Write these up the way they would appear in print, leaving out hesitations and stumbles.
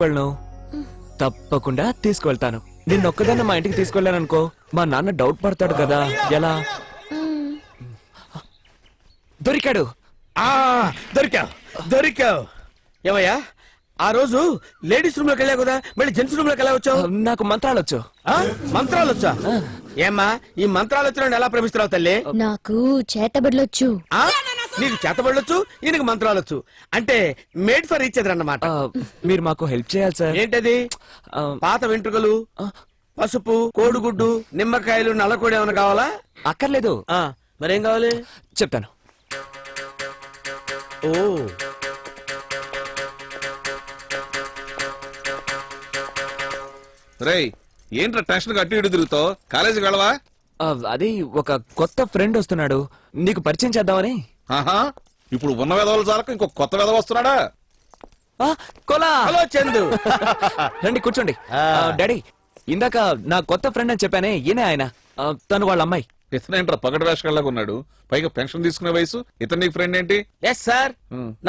తీసుకువెళ్ళను? తప్పకుండా తీసుకువెళ్తాను. నిన్నొక్కదాన్ని మా ఇంటికి తీసుకెళ్ళాననుకో, మా నాన్న డౌట్ పడతాడు కదా. ఎలా? దొరికాడు. దొరికావు ఏమయ్యా? ఆ రోజు లేడీస్ రూమ్ లోకి వెళ్ళావు కదా, మళ్ళీ జెంట్స్ రూమ్ లోకి ఎలా వచ్చావు? నాకు మంత్రాలు వచ్చు. మంత్రాలు వచ్చా? ఏమ్మా ఈ మంత్రాలు వచ్చిన ఎలా ప్రేమిస్తున్నావు తల్లి? నాకు చేతబడులొచ్చు. నీకు చేతబడొచ్చు, ఈయనకు మంత్రాలు వచ్చు. అంటే మేడ్ ఫర్ ఈచ్ అదర్ అన్నమాట. మీరు మాకు హెల్ప్ చేయాలి సార్. ఏంటది? పాత వెంట్రుకలు, పసుపు, కోడిగుడ్డు, నిమ్మకాయలు, నల్లకోడి ఏమైనా కావాలా? అక్కర్లేదు. మరేం కావాలి చెప్తాను. ఓ రేయ్, ఏంట్రా టెన్షన్ అటు ఇటు తిరుగుతావు? కాలేజీకి వెళ్ళవా? అది ఒక కొత్త ఫ్రెండ్ వస్తున్నాడు, నీకు పరిచయం చేద్దామని. ఆహా, ఇప్పుడు ఉన్న విధవలు చాలక ఇంకో కొత్త విధవ వస్తున్నాడా? కోలా. హలో చందు. రండి కూర్చోండి. డాడీ, ఇందాక నా కొత్త ఫ్రెండ్ అని చెప్పానే, ఈయనే ఆయన. తను వాళ్ళ అమ్మాయి. ఇతనేంట్రా పగటి వేషగాళ్ళగా ఉన్నాడు? పైగా పెన్షన్ తీసుకునే వయసు. ఇతను నీకు ఫ్రెండ్ ఏంటి? ఎస్ సార్,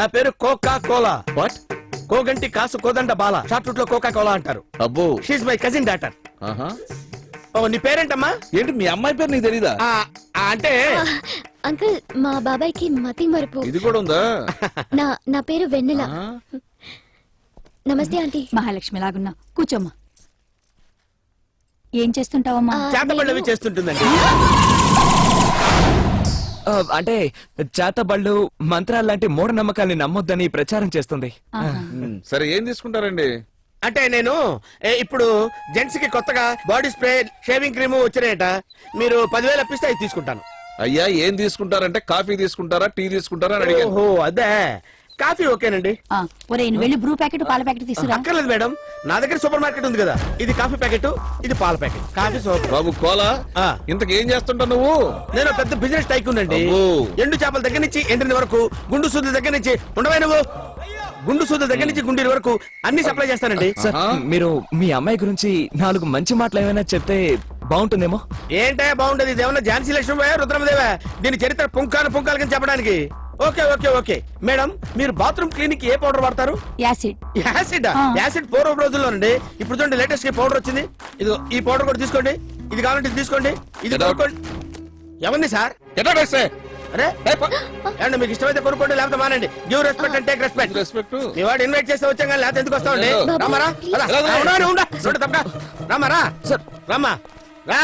నా పేరు Coca Cola. What? Koganti Kasu Kodanda Bala, short route లో కోకా కోలా అంటారు. అబ్బో. She my cousin daughter. ఆహా. ఓ నీ పేరేంటమ్మా? ఏంటి మీ అమ్మాయి పేరు నీకు తెలీదా? అంటే అంకుల్, మా బాబాయ్కి మతి మరుపు. ఇది కూడా ఉందా? నా పేరు వెన్నెల. ఆ? నమస్తే ఆంటీ. మహాలక్ష్మి లాగున్నా, కూర్చోమ్మా. ఏం చేస్తుంటావమ్మా? చేతబడులు అవి చేస్తుంటుందండి. అంటే చేతబళ్ళు, మంత్రాలు లాంటి మూఢనమ్మకాల్ని నమ్మొద్దని ప్రచారం చేస్తుంది. సరే, ఏం తీసుకుంటారండి? అంటే నేను ఇప్పుడు జెంట్స్ కి కొత్తగా బాడీ స్ప్రే, షేవింగ్ క్రీమ్ వచ్చినాయట. మీరు 10,000 అప్పిస్తే అది తీసుకుంటాను. అయ్యా, ఏం తీసుకుంటారంటే కాఫీ తీసుకుంటారా, టీ తీసుకుంటారా అని అడిగాను. ఓహో అదే, కాఫీ ఓకేనండి. ఒరే, నువ్వు వెళ్ళి బ్రూ ప్యాకెట్, పాల ప్యాకెట్ తీసుకురా. అక్కర్లేదు మేడం, నా దగ్గర సూపర్ మార్కెట్ ఉంది కదా. ఇది కాఫీ ప్యాకెట్, ఇది పాల ప్యాకెట్. Coffee super. బాబు కోలా, ఇంతకేం చేస్తుంటావు నువ్వు? నేను పెద్ద బిజినెస్ టైకూన్ అండి. అబ్బో. ఎండు చేపల దగ్గర నుంచి ఎండిన వరకు, గుండు సూదుల దగ్గర నుంచి ఉండవే నువ్వు, గుండు సూదుల దగ్గర నుంచి గుండీల వరకు అన్ని సప్లై చేస్తానండి. సార్, మీరు మీ అమ్మాయి గురించి 4 మంచి మాటలు ఏమైనా చెప్తే బాగుంటుందేమో. ఏంటే బాగుండేది? ఇది ఏమన్నా ఝాన్సీ లక్ష్మీబాయ్, రుద్రమదేవా? దీని చరిత్ర పుంకాలు కింద చెప్పడానికి. ఓకే ఓకే ఓకే మేడం, మీరు బాత్రూమ్ క్లీనిక్ ఏ పౌడర్ వాడతారు? యాసిడ్. యాసిడ్? యాసిడ్ పూర్వ రోజుల్లోనండి. ఇప్పుడు చూడండి, లేటెస్ట్ పౌడర్ వచ్చింది. ఇదిగో ఈ పౌడర్ కూడా తీసుకోండి. ఇది కావాలంటే ఇది తీసుకోండి. ఇది కొనుక్కోండి. ఎవరిని సార్? అరే ఏమండి, మీకు ఇష్టమైతే కొనుక్కోండి, లేకపోతే మానండి. Give respect and take respect. Respect. మీ వాడు ఇన్వైట్ చేస్తే వచ్చాం కానీ లేకపోతే ఎందుకు వస్తామండి? రామారా, రామారా రా.